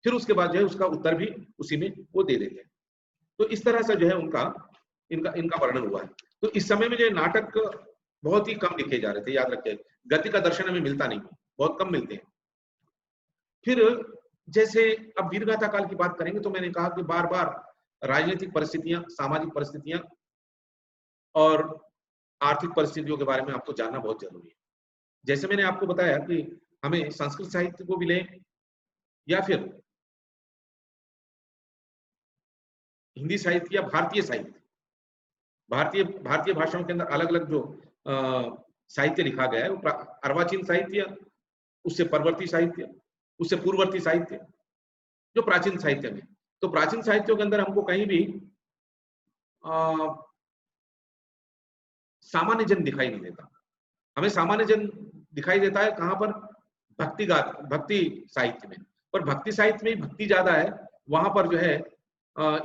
फिर उसके बाद जो है उसका उत्तर भी उसी में वो दे देते हैं। तो इस तरह से जो है इनका वर्णन हुआ है। तो इस समय में जो नाटक बहुत ही कम लिखे जा रहे थे, याद रखिए, गति का दर्शन हमें मिलता नहीं, बहुत कम मिलते हैं। फिर जैसे अब वीरगाथा काल की बात करेंगे तो मैंने कहा कि बार बार राजनीतिक परिस्थितियां, सामाजिक परिस्थितियां और आर्थिक परिस्थितियों के बारे में आपको जानना बहुत जरूरी है। जैसे मैंने आपको बताया कि हमें संस्कृत साहित्य को भी लें या फिर हिंदी साहित्य या भारतीय साहित्य, भारतीय भाषाओं के अंदर अलग अलग जो साहित्य लिखा गया है, वो अर्वाचीन साहित्य, उससे परवर्ती साहित्य, उससे पूर्ववर्ती साहित्य, जो प्राचीन साहित्य में। तो प्राचीन साहित्यों के अंदर हमको कहीं भी सामान्य जन दिखाई नहीं देता। हमें सामान्य जन दिखाई देता है कहां पर? भक्ति साहित्य में। पर भक्ति साहित्य में भक्ति ज्यादा है, वहां पर जो है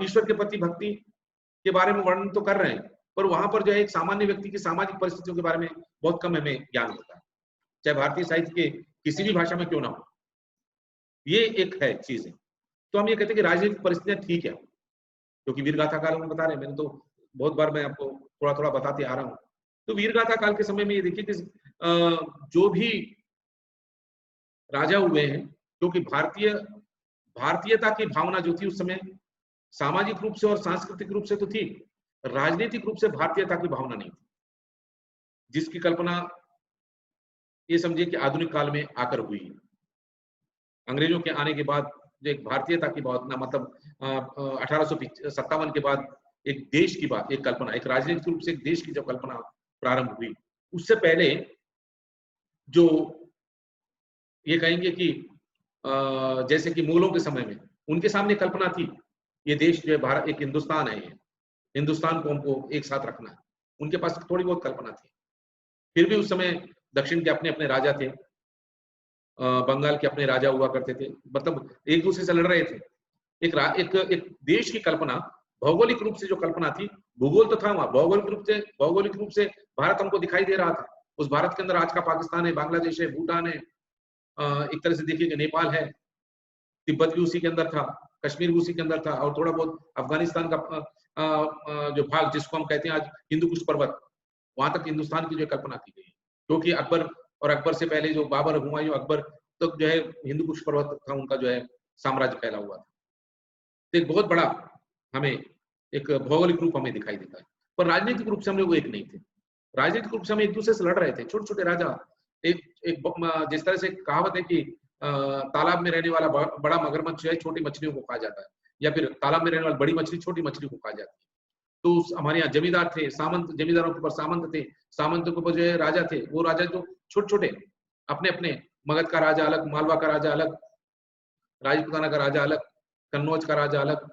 ईश्वर के प्रति भक्ति के बारे में वर्णन तो कर रहे हैं, पर वहां पर जो है एक सामान्य व्यक्ति की सामाजिक परिस्थितियों के बारे में बहुत कम हमें ज्ञान होता है, चाहे भारतीय साहित्य के किसी भी भाषा में क्यों ना हो। ये एक है चीज है। तो हम ये कहते हैं कि राजनीतिक परिस्थितियां ठीक है, क्योंकि वीरगाथा काल में बता रहे हैं, मैंने तो बहुत बार मैं आपको थोड़ा थोड़ा बताते आ रहा हूं। तो वीरगाथा काल के समय में ये देखिए कि जो भी राजा हुए हैं, क्योंकि भारतीयता की भावना जो थी उस समय सामाजिक रूप से और सांस्कृतिक रूप से तो थी, राजनीतिक रूप से भारतीयता की भावना नहीं थी, जिसकी कल्पना ये समझिए कि आधुनिक काल में आकर हुई। अंग्रेजों के आने के बाद जो एक भारतीयता की भावना, मतलब 1857 के बाद एक देश की बात, एक कल्पना, एक राजनीतिक रूप से एक देश की जब कल्पना प्रारंभ हुई, उससे पहले जो ये कहेंगे कि जैसे कि मुगलों के समय में उनके सामने कल्पना थी, ये देश जो है भारत एक हिंदुस्तान है, हिंदुस्तान को हमको एक साथ रखना है, उनके पास थोड़ी बहुत कल्पना थी। फिर भी उस समय दक्षिण के अपने अपने राजा थे, बंगाल के अपने राजा हुआ करते थे, मतलब एक दूसरे से लड़ रहे थे। एक देश की कल्पना, भौगोलिक रूप से जो कल्पना थी, भूगोल तो था वहां, भौगोलिक रूप से भारत हमको दिखाई दे रहा था। उस भारत के अंदर आज का पाकिस्तान है, बांग्लादेश है, भूटान है, एक तरह से देखिए कि नेपाल है, तिब्बत भी उसी के अंदर था, कश्मीर भी उसी के अंदर था, और थोड़ा बहुत अफगानिस्तान का जो भाग जिसको हम कहते हैं आज हिंदू कुश पर्वत, वहां तक हिंदुस्तान की जो कल्पना की गई। क्योंकि अकबर और अकबर से पहले जो बाबर, हुमायूं, अकबर तक जो है हिंदू कुश पर्वत था उनका जो है साम्राज्य फैला हुआ था। तो एक बहुत बड़ा हमें एक भौगोलिक रूप हमें दिखाई देता है, पर राजनीतिक रूप से हम लोग एक नहीं थे। राजनीतिक रूप से हम एक दूसरे से लड़ रहे थे, छोटे छोटे राजा। जिस तरह से कहावत है कि तालाब में रहने वाला बड़ा मगरमच्छ जो है छोटी मछलियों को खा जाता है, या फिर तालाब में रहने वाली बड़ी मछली छोटी मछली को खा जाती है। तो हमारे यहाँ जमींदार थे, सामंत, जमींदारों के ऊपर सामंत थे, सामंतों के ऊपर जो है राजा थे, वो राजा जो छोटे छोटे अपने अपने, मगध का राजा अलग, मालवा का राजा अलग, राजपुताना का राजा अलग, कन्नौज का राजा अलग,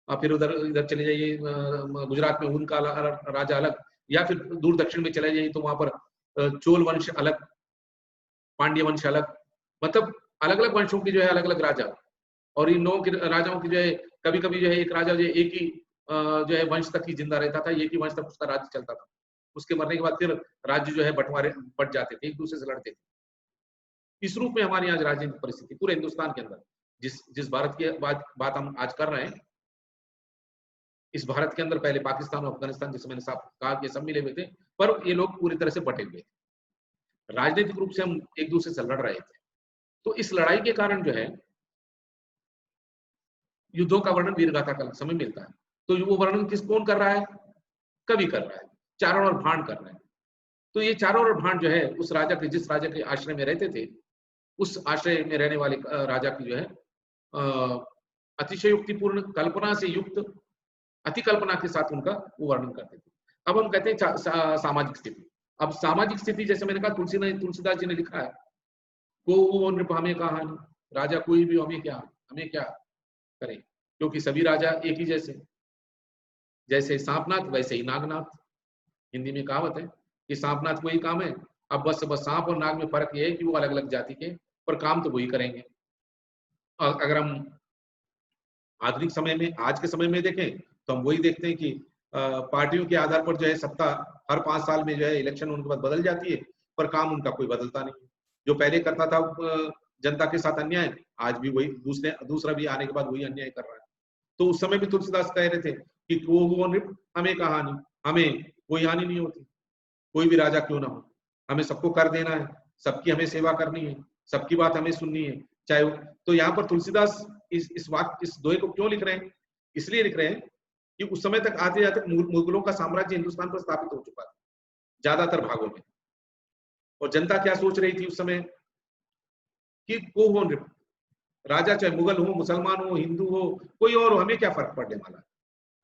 फिर उधर इधर चले जाइए गुजरात में उनका राजा अलग, या फिर दूर दक्षिण में चले जाइए तो वहां पर चोल वंश अलग, पांड्य वंश अलग, मतलब अलग अलग वंशों की जो है अलग अलग राजा। और इन लोगों के राजाओं की जो है कभी कभी जो है एक राजा जो है एक ही जो है वंश तक ही जिंदा रहता था, एक ही वंश तक उसका राज्य चलता था, उसके मरने के बाद फिर राज्य जो है बंटवारे बट जाते थे, एक दूसरे से लड़ते थे। इस रूप में हमारी आज राजनीतिक परिस्थिति पूरे हिंदुस्तान के अंदर, जिस जिस भारत की बात हम आज कर रहे हैं, इस भारत के अंदर पहले पाकिस्तान और अफगानिस्तान, जैसे मैंने साफ कहा कि सब मिले हुए थे, पर ये लोग पूरी तरह से बटे हुए थे। राजनीतिक रूप से हम एक दूसरे से लड़ रहे थे। तो इस लड़ाई के कारण जो है युद्धों का वर्णन वीरगाथा का समय मिलता है। तो वो वर्णन कौन कर रहा है? कवि कर रहा है, चारण और भाण कर रहे हैं। तो ये चारण और भाण जो है उस राजा के, जिस राजा के आश्रय में रहते थे, उस आश्रय में रहने वाले राजा की जो है अतिशयोक्तिपूर्ण, कल्पना से युक्त, अति कल्पना के साथ उनका वो वर्णन करते थे। अब हम कहते हैं सामाजिक स्थिति। अब सामाजिक स्थिति जैसे मैंने कहा तुलसीदास जी ने लिखा है, को नृप हमें कहानी, राजा कोई भी हमें क्या करे, क्योंकि सभी राजा एक ही जैसे सांपनाथ वैसे ही नागनाथ। हिंदी में कहावत है कि सांपनाथ वही काम है, अब बस सांप और नाग में फर्क ये है कि वो अलग अलग जाति के, पर काम तो वही करेंगे। अगर हम आधुनिक समय में, आज के समय में देखें तो हम वही देखते हैं कि पार्टियों के आधार पर जो है सत्ता हर 5 साल में जो है इलेक्शन उनके बाद बदल जाती है, पर काम उनका कोई बदलता नहीं। जो पहले करता था जनता के साथ अन्याय, आज भी वही दूसरा भी आने के बाद वही अन्याय कर रहा है। तो उस समय भी तुलसीदास कह रहे थे कि वो नृप हमें कहानी, हमें कोई हानि नहीं होती, कोई भी राजा क्यों ना हो, हमें सबको कर देना है, सबकी हमें सेवा करनी है, सबकी बात हमें सुननी है, चाहे। तो यहाँ पर तुलसीदास इस दोहे को क्यों लिख रहे हैं? इसलिए लिख रहे हैं कि उस समय तक आते जाते मुगलों का साम्राज्य हिंदुस्तान पर स्थापित हो चुका था ज्यादातर भागों में, और जनता क्या सोच रही थी उस समय कि को हो नृप, राजा चाहे मुगल हो, मुसलमान हो, हिंदू हो, कोई और हो, हमें क्या फर्क पड़ने वाला है,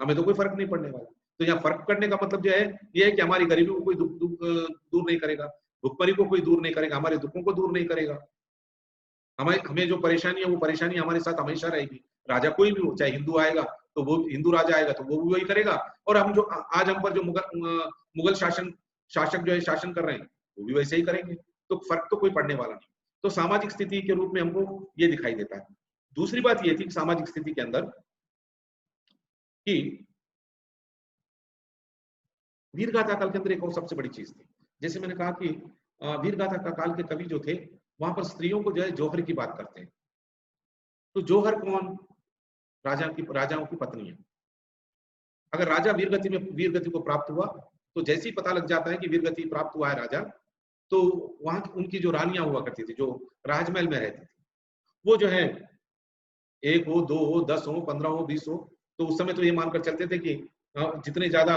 हमें तो कोई फर्क नहीं पड़ने वाला। तो यहाँ फर्क करने का मतलब जो है ये है कि हमारी गरीबी को कोई दूर नहीं करेगा, भुखमरी को कोई दूर नहीं करेगा, हमारे दुखों को दूर नहीं करेगा, हमें जो परेशानी है वो परेशानी हमारे साथ हमेशा रहेगी। राजा कोई भी हो, चाहे हिंदू आएगा तो वो हिंदू राजा आएगा तो वो भी वही करेगा, और हम जो आज हम पर जो मुगल शासक जो है शासन कर रहे हैं वो भी वैसे ही करेंगे। तो फर्क तो कोई पड़ने वाला नहीं। तो सामाजिक स्थिति के रूप में हमको ये दिखाई देता है। दूसरी बात ये थी कि सामाजिक स्थिति के अंदर कि वीरगाथा काल के अंदर एक और सबसे बड़ी चीज थी, जैसे मैंने कहा कि वीरगाथा का काल के कवि जो थे वहां पर स्त्रियों को जो है जौहर की बात करते हैं। तो जौहर कौन? राजाओं की पत्नी है। अगर राजा वीरगति को प्राप्त हुआ तो जैसे ही पता लग जाता है कि वीर गति प्राप्त हुआ है राजा, तो वहां उनकी जो रानियां हुआ करती थी, जो राजमहल में रहती थी, वो जो है 1 हो, 2 हो, 10 हो, 15 हो, 20 हो, तो उस समय तो ये मानकर चलते थे कि जितने ज्यादा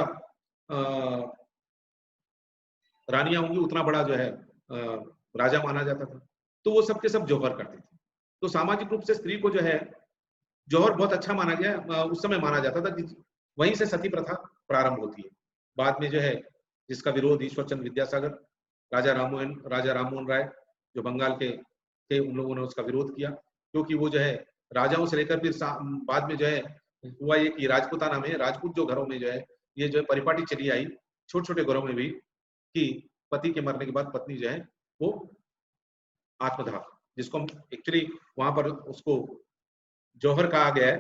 रानियां होंगी उतना बड़ा जो है राजा माना जाता था। तो वो सब के सब जौहर करते थे। तो सामाजिक रूप से स्त्री को जो है जौहर बहुत अच्छा माना गया, उस समय माना जाता था कि वहीं से सती प्रथा प्रारंभ होती है। बाद में जो है जिसका विरोध ईश्वर चंद्र विद्यासागर, राजा राममोहन राय जो बंगाल के थे, उन लोगों ने उसका विरोध किया, क्योंकि वो जो है राजाओं से लेकर फिर बाद में जो है हुआ ये कि राजपूताना में, राजपूत जो घरों में जो है ये जो है परिपाटी चली आई, छोटे छोटे घरों में भी, कि पति के मरने के बाद पत्नी जो है वो आत्मदाह, जिसको हम एक्चुअली वहां पर उसको जौहर कहा गया है,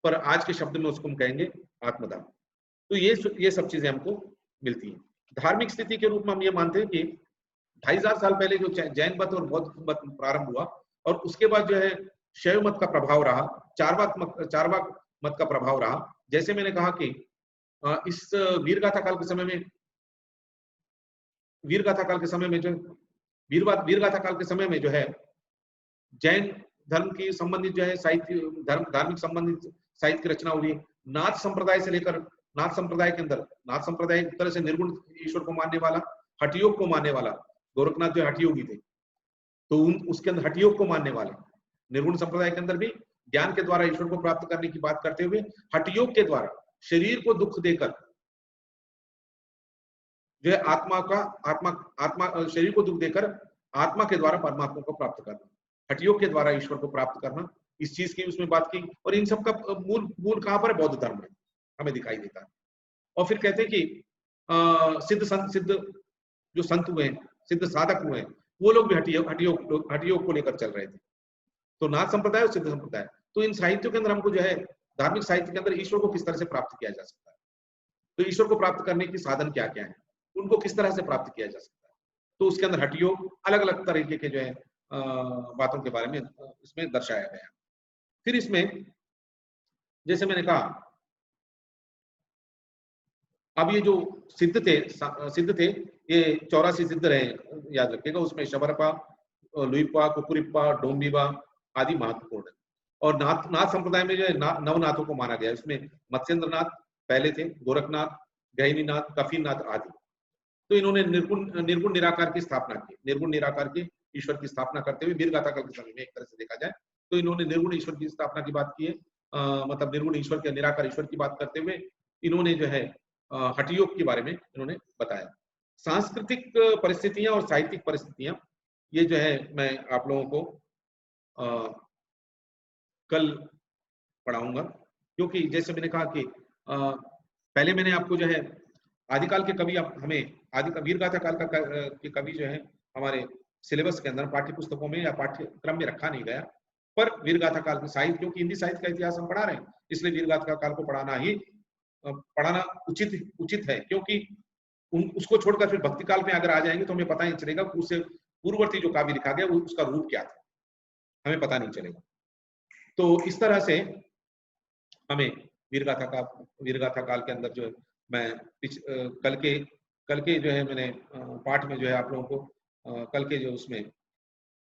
पर आज के शब्द में उसको हम कहेंगे आत्मदाह। तो ये सब चीजें हमको मिलती हैं। धार्मिक स्थिति के रूप में हम ये मानते हैं कि 2500 साल पहले जो जैन मत और बौद्ध मत प्रारंभ हुआ, और उसके बाद जो है शैव मत का प्रभाव रहा, चारवाक मत का प्रभाव रहा। जैसे मैंने कहा कि इस वीरगाथा काल के समय में, वीरगाथा काल के समय में जो वीरगाथा काल के समय में जो है जैन धर्म की संबंधित जो है साहित्य, धार्मिक संबंधित साहित्य की रचना हुई। नाथ संप्रदाय से लेकर, नाथ संप्रदाय के अंदर, नाथ संप्रदाय एक तरह से निर्गुण ईश्वर को मानने वाला, हठयोग को मानने वाला, गोरखनाथ जो हठयोगी थे, तो उसके अंदर हठयोग को मानने वाले, निर्गुण संप्रदाय के अंदर भी ज्ञान के द्वारा ईश्वर को प्राप्त करने की बात करते हुए हठयोग के द्वारा शरीर को दुख देकर जो है आत्मा शरीर को दुख देकर आत्मा के द्वारा परमात्मा को प्राप्त करना, हठयोग के द्वारा ईश्वर को प्राप्त करना, इस चीज की उसमें बात की। और इन सब का मूल कहां पर है? बौद्ध धर्म में हमें दिखाई देता है। और फिर कहते हैं कि सिद्ध जो संत हुए, सिद्ध साधक हुए, वो लोग भी हठयोग को लेकर चल रहे थे। तो नाथ संप्रदाय और सिद्ध संप्रदाय, तो इन साहित्यों के अंदर हमको जो है धार्मिक साहित्य के अंदर ईश्वर को किस तरह से प्राप्त किया जा सकता है, तो ईश्वर को प्राप्त करने की साधन क्या क्या है, उनको किस तरह से प्राप्त किया जा सकता है, तो उसके अंदर हठयोग अलग अलग तरीके के जो है बातों के बारे में इसमें दर्शाया गया। फिर इसमें जैसे मैंने कहा, अब ये जो सिद्ध थे ये 84 सिद्ध रहे, याद रखिएगा। उसमें शबरपा, लुइपा, कुकुरिप्पा, डोम्बिबा आदि महत्वपूर्ण है। और नाथ संप्रदाय में जो है नवनाथों को माना गया। इसमें मत्स्येंद्रनाथ पहले थे, गोरखनाथ, गहनीनाथ, कफीनाथ आदि। तो इन्होंने निर्गुण निराकार की स्थापना की, निर्गुण निराकार के ईश्वर की स्थापना करते हुए वीरगाथा काल के समय में एक तरह से देखा जाए तो इन्होंने निर्गुण ईश्वर की स्थापना की बात की है। मतलब निर्गुण ईश्वर के, निराकार ईश्वर की बात करते हुए इन्होंने जो है हठयोग के बारे में इन्होंने बताया। सांस्कृतिक परिस्थितियां और साहित्यिक परिस्थितियां, ये जो है मैं आप लोगों को कल पढ़ाऊंगा, क्योंकि जैसे मैंने कहा कि पहले मैंने आपको जो है आदिकाल के कवि, हमें वीरगाथा काल के कवि जो है हमारे सिलेबस के अंदर, पाठ्य पुस्तकों में या पाठ्यक्रम में रखा नहीं गया, पर वीरगाथा काल के साहित्य, क्योंकि हिंदी साहित्य का इतिहास हम पढ़ा रहे हैं, इसलिए वीरगाथा काल को पढ़ाना उचित है। क्योंकि उसको छोड़कर फिर भक्ति काल में अगर आ जाएंगे तो हमें पता नहीं चलेगा कि उससे पूर्ववर्ती जो काव्य लिखा गया उसका रूप क्या था, हमें पता नहीं चलेगा। तो इस तरह से हमें वीरगाथा काल के अंदर जो है मैं कल के जो है मैंने पाठ में जो है आप लोगों को कल के जो उसमें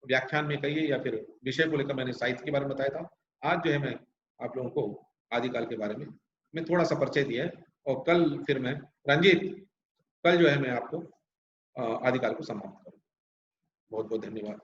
व्याख्यान में कहिए या फिर विषय को लेकर मैंने साहित्य के बारे में बताया था। आज जो है मैं आप लोगों को आदिकाल के बारे में मैं थोड़ा सा परिचय दिया है, और कल फिर मैं रंजीत, कल जो है मैं आपको आदिकाल को समाप्त करूँ। बहुत बहुत धन्यवाद।